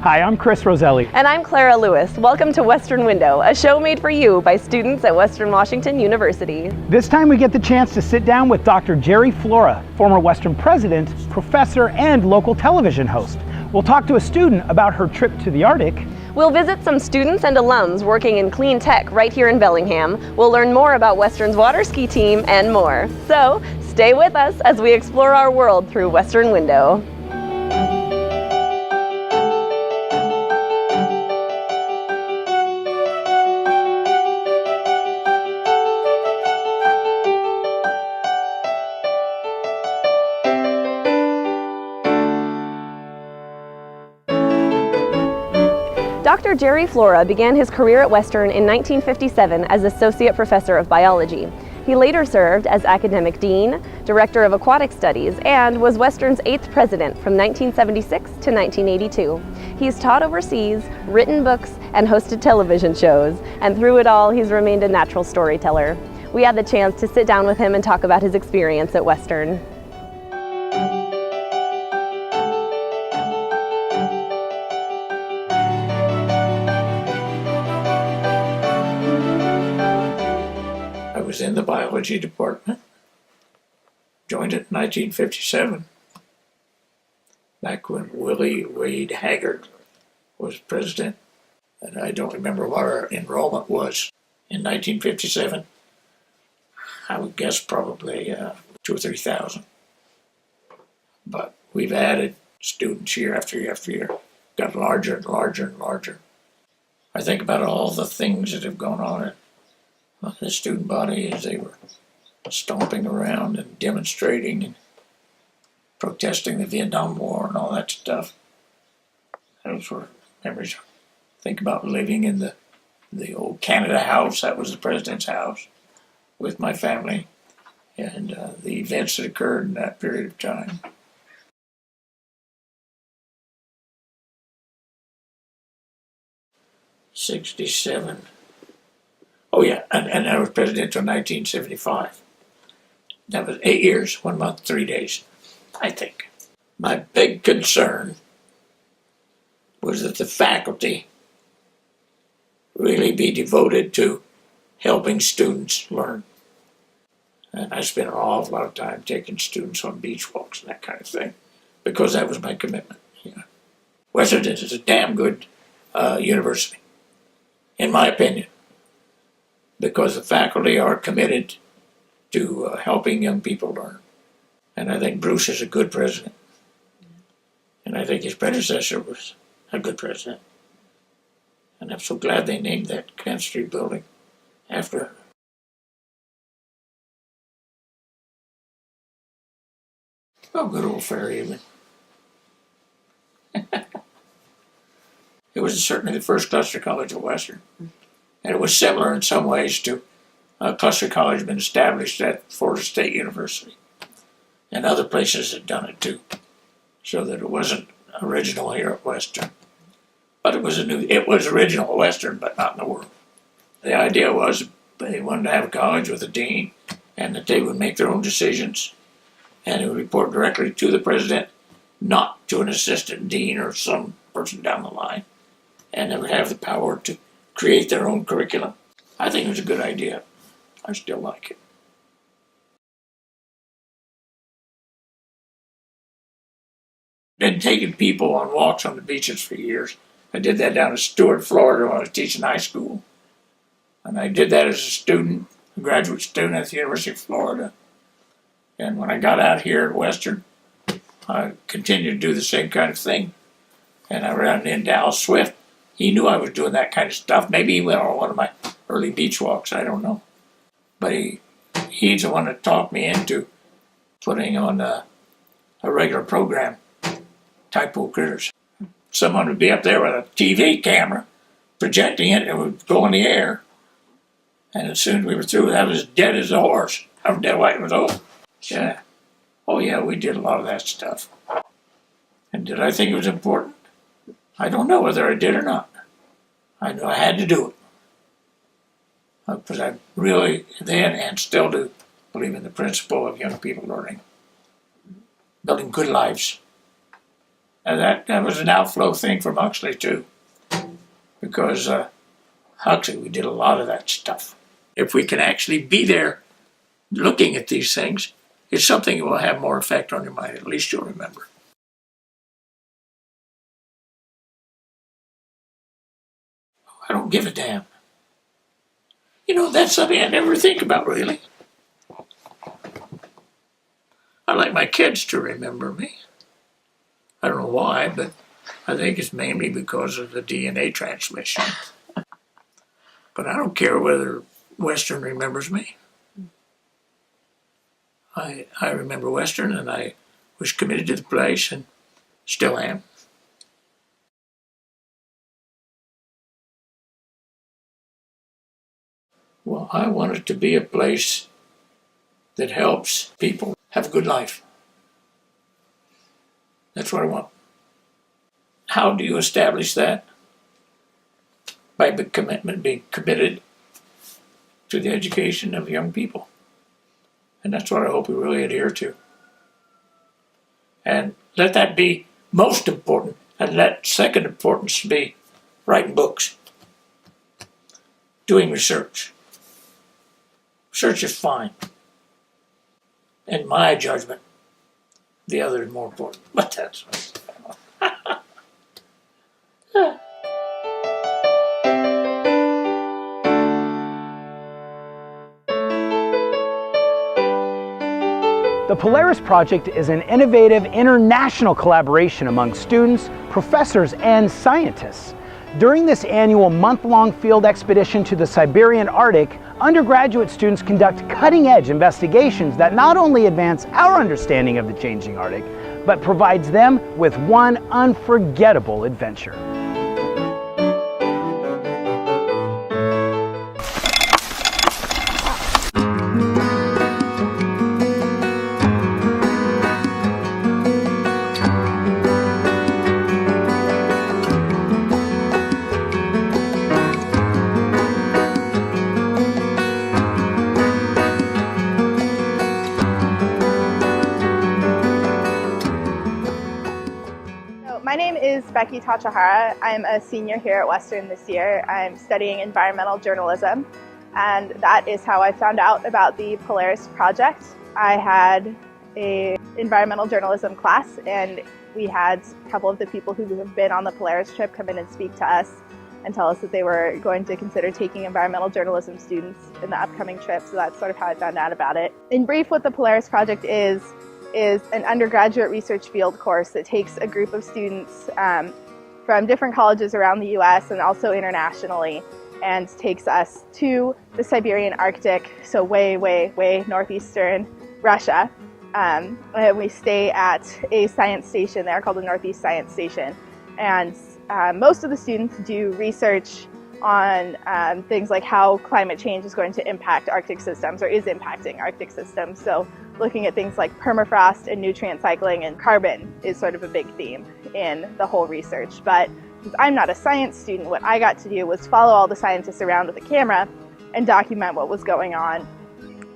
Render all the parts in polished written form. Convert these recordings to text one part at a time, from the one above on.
Hi, I'm Chris Roselli. And I'm Clara Lewis. Welcome to Western Window, a show made for you by students at Western Washington University. This time we get the chance to sit down with Dr. Jerry Flora, former Western president, professor, and local television host. We'll talk to a student about her trip to the Arctic. We'll visit some students and alums working in clean tech right here in Bellingham. We'll learn more about Western's water ski team and more. So stay with us as we explore our world through Western Window. Dr. Jerry Flora began his career at Western in 1957 as Associate Professor of Biology. He later served as Academic Dean, Director of Aquatic Studies, and was Western's 8th President from 1976 to 1982. He's taught overseas, written books, and hosted television shows, and through it all, he's remained a natural storyteller. We had the chance to sit down with him and talk about his experience at Western. I was in the biology department, joined it in 1957, back when Willie Wade Haggard was president, and I don't remember what our enrollment was in 1957. I would guess probably 2,000 or 3,000. But we've added students year after year after year, got larger and larger and larger. I think about all the things that have gone on at the student body as they were stomping around and demonstrating and protesting the Vietnam War and all that stuff. Those were memories. Think about living in the old Canada House, that was the president's house, with my family, and the events that occurred in that period of time. '67. Oh yeah, and I was president until 1975. That was 8 years, 1 month, 3 days, I think. My big concern was that the faculty really be devoted to helping students learn. And I spent an awful lot of time taking students on beach walks and that kind of thing, because that was my commitment. You know. Western is a damn good university, in my opinion, because the faculty are committed to helping young people learn. And I think Bruce is a good president. And I think his predecessor was a good president. And I'm so glad they named that chemistry building after her. Oh, good old Fairhaven. It was certainly the first cluster college at Western. And it was similar in some ways to a cluster college had been established at Florida State University. And other places had done it too. So that it wasn't original here at Western. But it was original at Western, but not in the world. The idea was they wanted to have a college with a dean, and that they would make their own decisions, and it would report directly to the president, not to an assistant dean or some person down the line. And they would have the power to create their own curriculum. I think it was a good idea. I still like it. Been taking people on walks on the beaches for years. I did that down in Stuart, Florida when I was teaching high school. And I did that as a student, a graduate student at the University of Florida. And when I got out here at Western, I continued to do the same kind of thing. And I ran into Al Swift. He knew I was doing that kind of stuff. Maybe he went on one of my early beach walks, I don't know. But he's the one that talked me into putting on a regular program, Typo Critters. Someone would be up there with a TV camera, projecting it, and it would go in the air. And as soon as we were through, that was as dead as a horse. I was dead white. It was over. Yeah. Oh yeah, we did a lot of that stuff. And did I think it was important? I don't know whether I did or not. I knew I had to do it. Because I really, then and still do, believe in the principle of young people learning, building good lives. And that was an outflow thing from Huxley too, because Huxley, we did a lot of that stuff. If we can actually be there looking at these things, it's something that will have more effect on your mind. At least you'll remember. I don't give a damn. You know, that's something I never think about, really. I like my kids to remember me. I don't know why, but I think it's mainly because of the DNA transmission. But I don't care whether Western remembers me. I remember Western, and I was committed to the place and still am. Well, I want it to be a place that helps people have a good life. That's what I want. How do you establish that? By the commitment, being committed to the education of young people. And that's what I hope we really adhere to. And let that be most important, and let second importance be writing books, doing research. Research is fine. In my judgment, the other is more important. But that's The Polaris Project is an innovative international collaboration among students, professors, and scientists. During this annual month-long field expedition to the Siberian Arctic, undergraduate students conduct cutting-edge investigations that not only advance our understanding of the changing Arctic, but provides them with one unforgettable adventure. My name is Becky Tachahara. I'm a senior here at Western this year. I'm studying environmental journalism, and that is how I found out about the Polaris Project. I had an environmental journalism class, and we had a couple of the people who have been on the Polaris trip come in and speak to us and tell us that they were going to consider taking environmental journalism students in the upcoming trip, so that's sort of how I found out about it. In brief, what the Polaris Project is an undergraduate research field course that takes a group of students from different colleges around the US and also internationally, and takes us to the Siberian Arctic, so way, way, way northeastern Russia. And we stay at a science station there called the Northeast Science Station. And most of the students do research on things like how climate change is going to impact Arctic systems, or is impacting Arctic systems. So looking at things like permafrost and nutrient cycling, and carbon is sort of a big theme in the whole research. But since I'm not a science student, what I got to do was follow all the scientists around with a camera and document what was going on.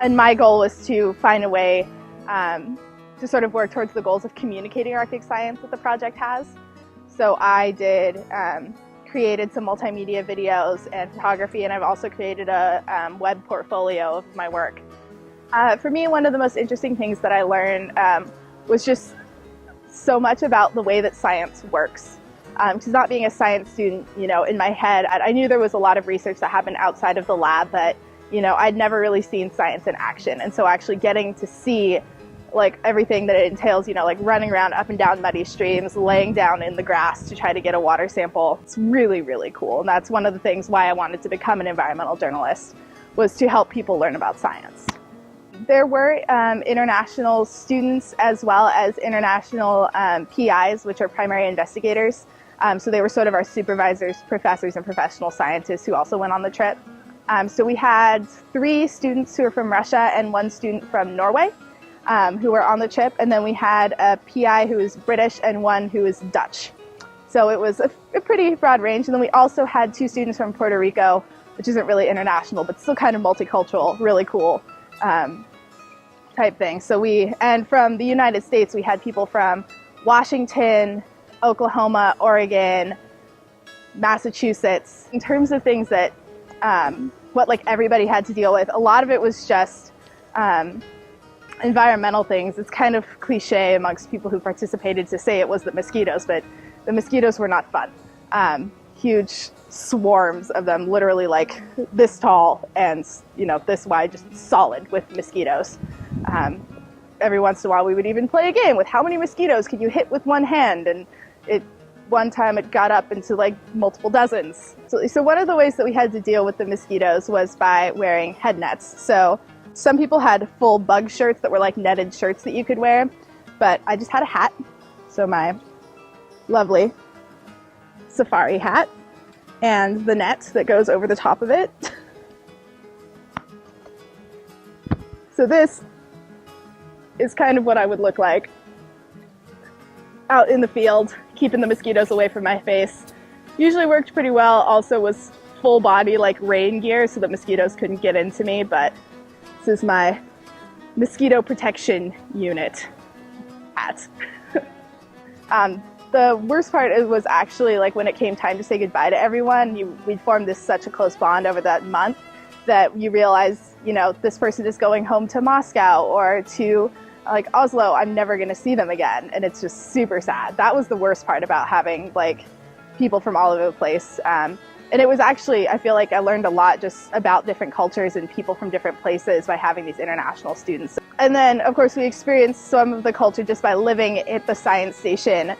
And my goal was to find a way to sort of work towards the goals of communicating Arctic science that the project has. So I created some multimedia videos and photography, and I've also created a web portfolio of my work. For me, one of the most interesting things that I learned was just so much about the way that science works. Because not being a science student, you know, in my head, I knew there was a lot of research that happened outside of the lab, but, you know, I'd never really seen science in action. And so actually getting to see like everything that it entails, you know, like running around up and down muddy streams, laying down in the grass to try to get a water sample. It's really, really cool. And that's one of the things why I wanted to become an environmental journalist, was to help people learn about science. There were international students as well as international PIs, which are primary investigators. So they were sort of our supervisors, professors, and professional scientists who also went on the trip. So we had 3 students who were from Russia and 1 student from Norway who were on the trip. And then we had a PI who was British and 1 who was Dutch. So it was a pretty broad range. And then we also had 2 students from Puerto Rico, which isn't really international, but still kind of multicultural, really cool type thing. And from the United States, we had people from Washington, Oklahoma, Oregon, Massachusetts. In terms of things that, what like everybody had to deal with, a lot of it was just environmental things. It's kind of cliche amongst people who participated to say it was the mosquitoes, but the mosquitoes were not fun. Huge swarms of them, literally like this tall and, you know, this wide, just solid with mosquitoes. Every once in a while we would even play a game with how many mosquitoes could you hit with one hand, and one time it got up into like multiple dozens. So one of the ways that we had to deal with the mosquitoes was by wearing head nets. So some people had full bug shirts that were like netted shirts that you could wear, but I just had a hat. So my lovely safari hat and the net that goes over the top of it. So this is kind of what I would look like out in the field, keeping the mosquitoes away from my face. Usually worked pretty well. Also was full body like rain gear so that mosquitoes couldn't get into me, but this is my mosquito protection unit hat. The worst part was actually like when it came time to say goodbye to everyone. We'd formed such a close bond over that month that you realize, you know, this person is going home to Moscow or to like Oslo. I'm never going to see them again, and it's just super sad. That was the worst part about having like people from all over the place. And it was actually, I feel like I learned a lot just about different cultures and people from different places by having these international students. And then, of course, we experienced some of the culture just by living at the science station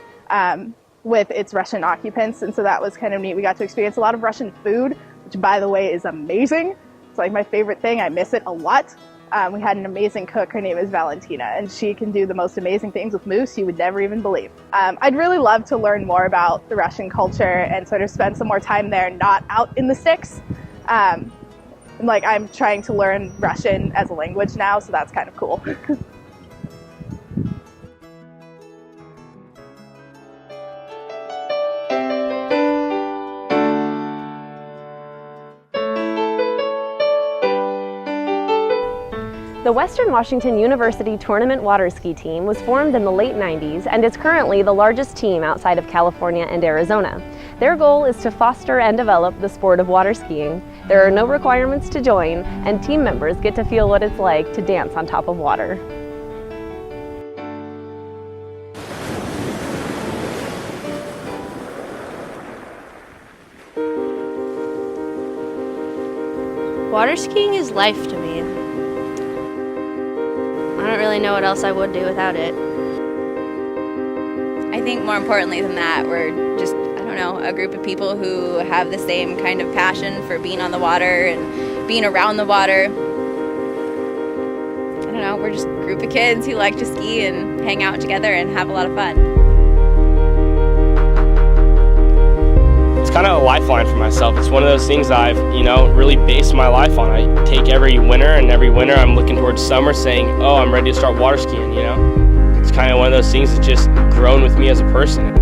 with its Russian occupants. And so that was kind of neat. We got to experience a lot of Russian food, which, by the way, is amazing. It's like my favorite thing. I miss it a lot. We had an amazing cook. Her name is Valentina, and she can do the most amazing things with moose you would never even believe. I'd really love to learn more about the Russian culture and sort of spend some more time there, not out in the sticks. Like I'm trying to learn Russian as a language now, so that's kind of cool. The Western Washington University Tournament Water Ski Team was formed in the late 90s and is currently the largest team outside of California and Arizona. Their goal is to foster and develop the sport of water skiing. There are no requirements to join, and team members get to feel what it's like to dance on top of water. Water skiing is life to me. I don't really know what else I would do without it. I think more importantly than that, we're just, I don't know, a group of people who have the same kind of passion for being on the water and being around the water. I don't know, we're just a group of kids who like to ski and hang out together and have a lot of fun. It's kind of a lifeline for myself. It's one of those things I've, really based my life on. I take every winter, and every winter I'm looking towards summer saying, oh, I'm ready to start water skiing, It's kind of one of those things that's just grown with me as a person.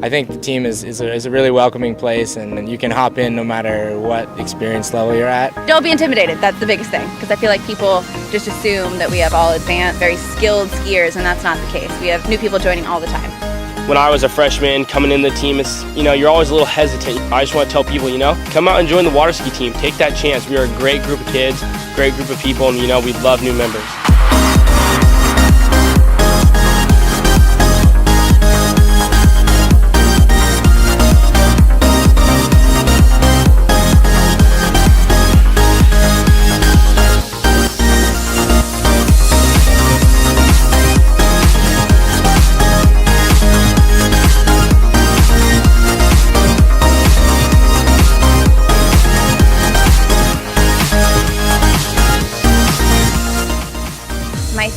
I think the team is a really welcoming place, and you can hop in no matter what experience level you're at. Don't be intimidated, that's the biggest thing, because I feel like people just assume that we have all advanced, very skilled skiers, and that's not the case. We have new people joining all the time. When I was a freshman coming in the team, it's, you're always a little hesitant. I just want to tell people, come out and join the water ski team. Take that chance. We are a great group of kids, great group of people, and we love new members.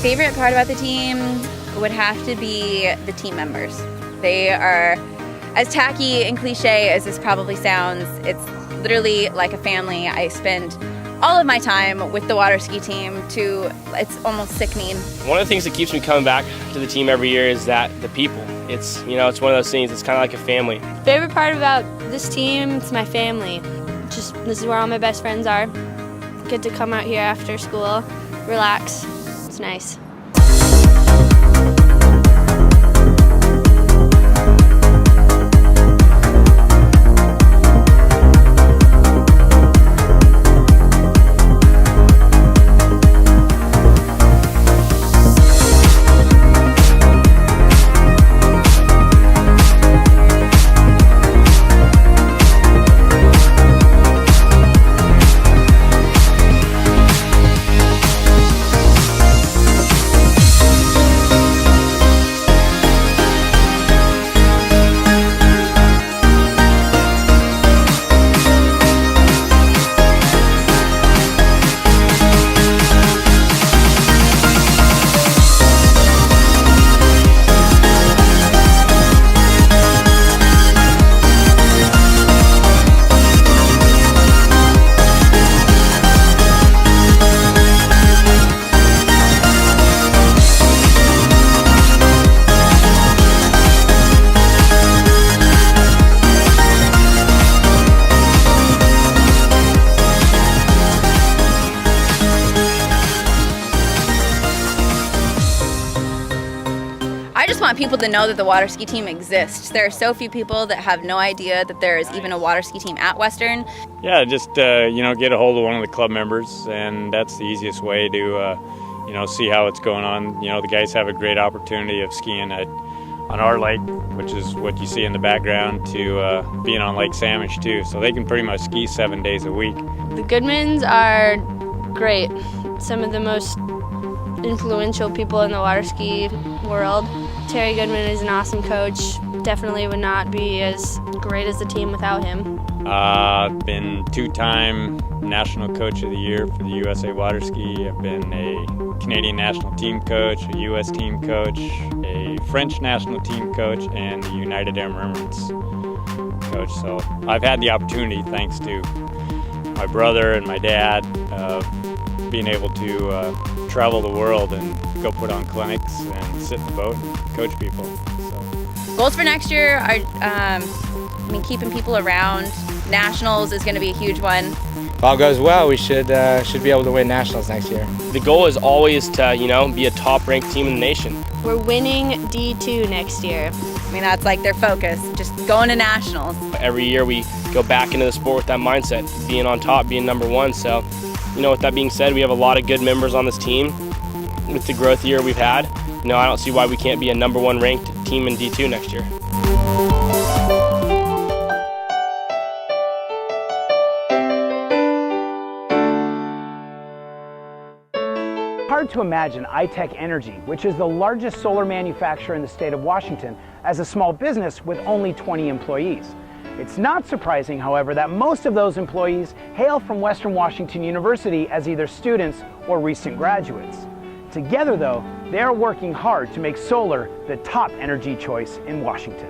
favorite part about the team would have to be the team members. They are, as tacky and cliche as this probably sounds, it's literally like a family. I spend all of my time with the water ski team it's almost sickening. One of the things that keeps me coming back to the team every year is that the people. It's, it's one of those things, it's kind of like a family. Favorite part about this team, it's my family. This is where all my best friends are. Get to come out here after school, relax. It's nice. I just want people to know that the water ski team exists. There are so few people that have no idea that there is even a water ski team at Western. Yeah, just get a hold of one of the club members, and that's the easiest way to see how it's going on. The guys have a great opportunity of skiing on our lake, which is what you see in the background, to being on Lake Samish too. So they can pretty much ski 7 days a week. The Goodmans are great. Some of the most influential people in the water ski world. Terry Goodman is an awesome coach. Definitely would not be as great as the team without him. I've been two-time National Coach of the Year for the USA Water Ski. I've been a Canadian National Team Coach, a US Team Coach, a French National Team Coach, and the United Arab Emirates Coach. So I've had the opportunity, thanks to my brother and my dad, being able to travel the world and go put on clinics and sit in the boat and coach people. So. Goals for next year are keeping people around. Nationals is going to be a huge one. If all goes well, we should be able to win nationals next year. The goal is always to, be a top-ranked team in the nation. We're winning D2 next year. That's like their focus, just going to nationals. Every year we go back into the sport with that mindset, being on top, being number one. So, with that being said, we have a lot of good members on this team. With the growth year we've had, I don't see why we can't be a number one ranked team in D2 next year. Hard to imagine Ecotec Energy, which is the largest solar manufacturer in the state of Washington, as a small business with only 20 employees. It's not surprising, however, that most of those employees hail from Western Washington University as either students or recent graduates. Together, though, they are working hard to make solar the top energy choice in Washington.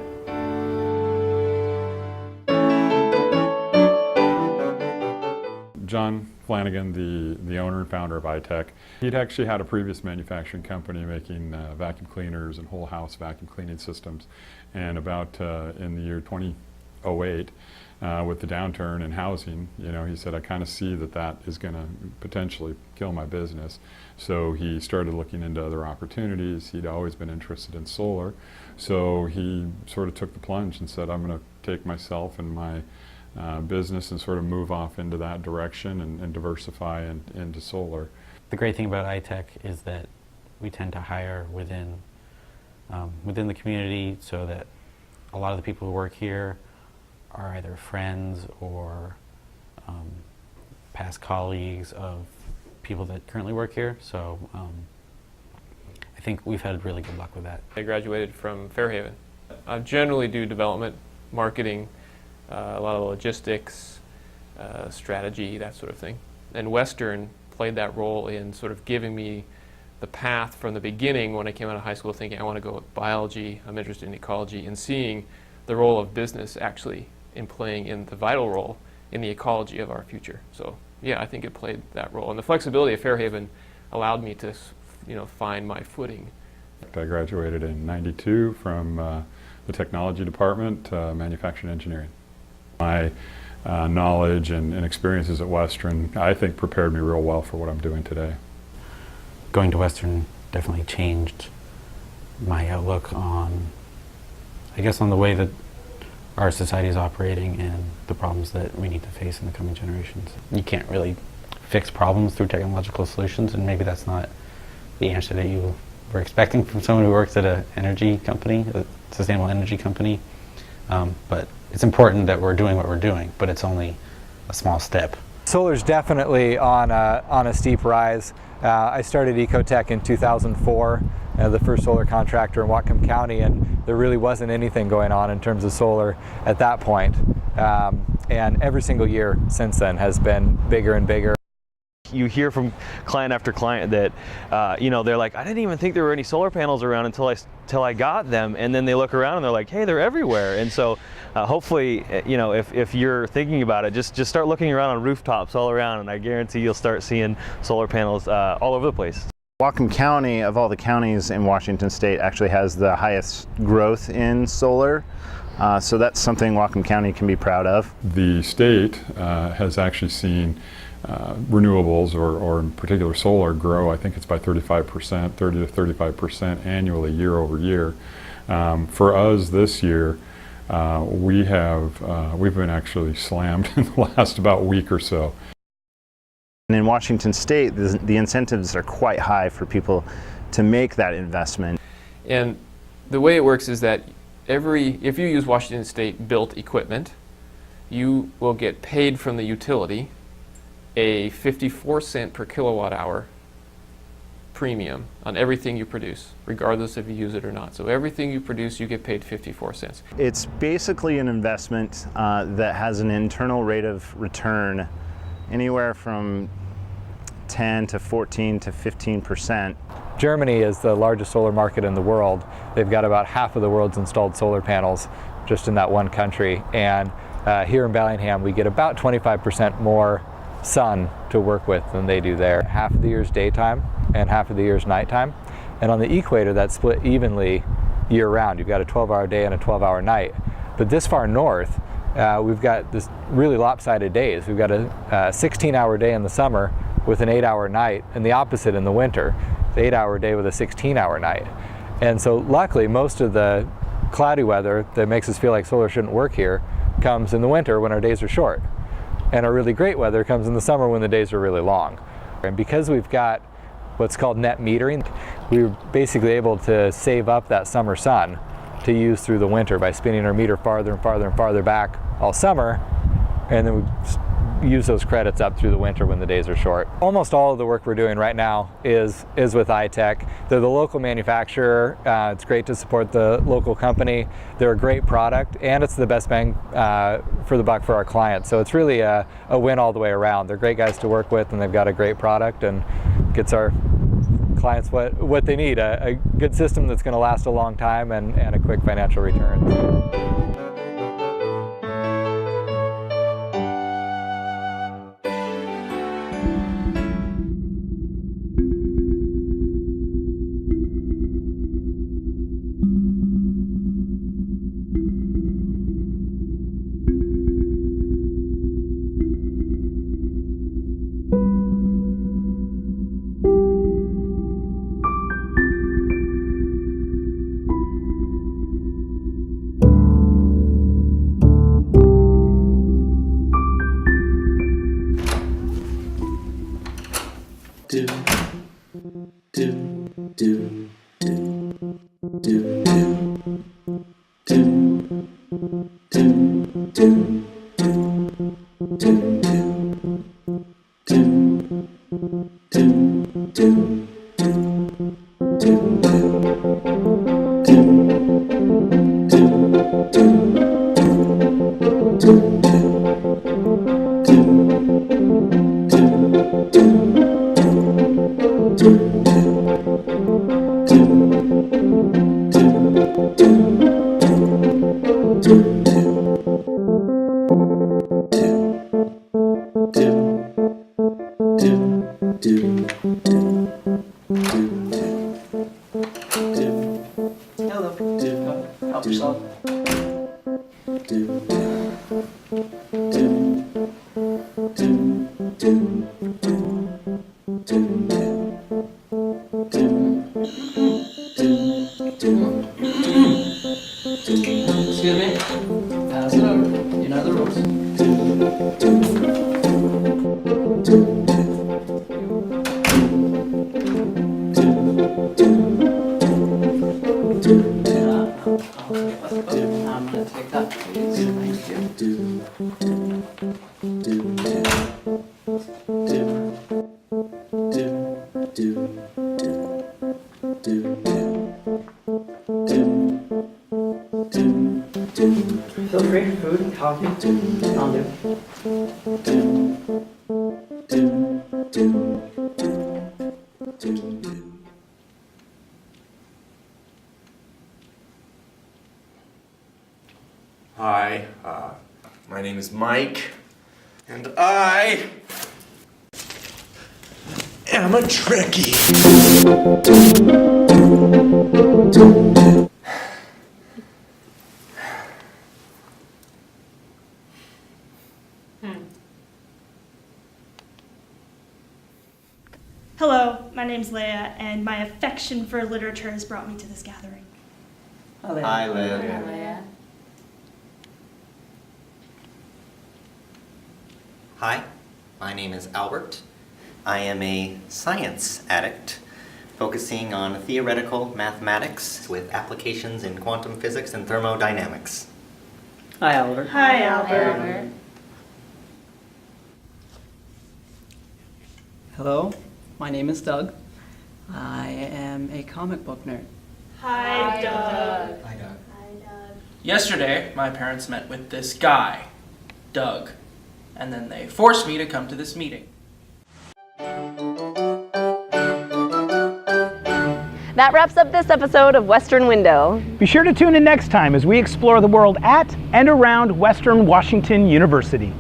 John Flanagan, the owner and founder of Ecotec, he'd actually had a previous manufacturing company making vacuum cleaners and whole house vacuum cleaning systems. And about in the year 2008, with the downturn in housing, he said, I kind of see that is going to potentially kill my business. So he started looking into other opportunities. He'd always been interested in solar. So he sort of took the plunge and said, I'm going to take myself and my business and sort of move off into that direction and diversify into solar. The great thing about Ecotec is that we tend to hire within the community, so that a lot of the people who work here are either friends or past colleagues of people that currently work here. So I think we've had really good luck with that. I graduated from Fairhaven. I generally do development, marketing, a lot of logistics, strategy, that sort of thing. And Western played that role in sort of giving me the path from the beginning when I came out of high school thinking I want to go with biology, I'm interested in ecology, and seeing the role of business actually in playing in the vital role in the ecology of our future. So yeah, I think it played that role. And the flexibility of Fairhaven allowed me to, find my footing. I graduated in '92 from the technology department, manufacturing engineering. My knowledge and experiences at Western, I think, prepared me real well for what I'm doing today. Going to Western definitely changed my outlook on, I guess, on the way that our society is operating and the problems that we need to face in the coming generations. You can't really fix problems through technological solutions, and maybe that's not the answer that you were expecting from someone who works at an energy company, a sustainable energy company. But it's important that we're doing what we're doing, but it's only a small step. Solar's definitely on a steep rise. I started Ecotec in 2004, the first solar contractor in Whatcom County, and there really wasn't anything going on in terms of solar at that point. And every single year since then has been bigger and bigger. You hear from client after client that, they're like, I didn't even think there were any solar panels around until I got them, and then they look around and they're like, hey, they're everywhere. And so hopefully, if you're thinking about it, just start looking around on rooftops all around, and I guarantee you'll start seeing solar panels all over the place. Whatcom County, of all the counties in Washington State, actually has the highest growth in solar. So that's something Whatcom County can be proud of. The state has actually seen renewables, or in particular solar, grow. I think it's by 35%, 30 to 35% annually, year over year. For us this year, we've been actually slammed in the last about week or so. And in Washington State, the incentives are quite high for people to make that investment. And the way it works is that if you use Washington State built equipment, you will get paid from the utility a 54-cent per kilowatt hour premium on everything you produce, regardless if you use it or not. So everything you produce, you get paid 54 cents. It's basically an investment that has an internal rate of return anywhere from 10 to 14 to 15%. Germany is the largest solar market in the world. They've got about half of the world's installed solar panels just in that one country. And here in Bellingham, we get about 25% more sun to work with than they do there. Half of the year's daytime and half of the year's nighttime. And on the equator, that's split evenly year round. You've got a 12-hour day and a 12-hour night. But this far north, we've got this really lopsided days. We've got a 16-hour day in the summer with an 8-hour night, and the opposite in the winter, the 8-hour day with a 16-hour night. And so luckily, most of the cloudy weather that makes us feel like solar shouldn't work here comes in the winter when our days are short. And our really great weather comes in the summer when the days are really long. And because we've got what's called net metering, we were basically able to save up that summer sun to use through the winter by spinning our meter farther and farther and farther back all summer, and then we use those credits up through the winter when the days are short. Almost all of the work we're doing right now is with iTech. They're the local manufacturer. It's great to support the local company. They're a great product, and it's the best bang for the buck for our clients. So it's really a win all the way around. They're great guys to work with, and they've got a great product and gets our clients what they need, a good system that's going to last a long time and a quick financial return. I'm going to take that, please. Thank you. Feel free, food, coffee, I'll do. Hi, my name is Mike, and I am a Trekkie. Hello, my name's Leia, and my affection for literature has brought me to this gathering. Hi, Leia. Hi, my name is Albert. I am a science addict focusing on theoretical mathematics with applications in quantum physics and thermodynamics. Hi, Albert. Hi, Albert. Hello, my name is Doug. I am a comic book nerd. Hi, Doug. Hi, Doug. Yesterday, my parents met with this guy, Doug, and then they forced me to come to this meeting. That wraps up this episode of Western Window. Be sure to tune in next time as we explore the world at and around Western Washington University.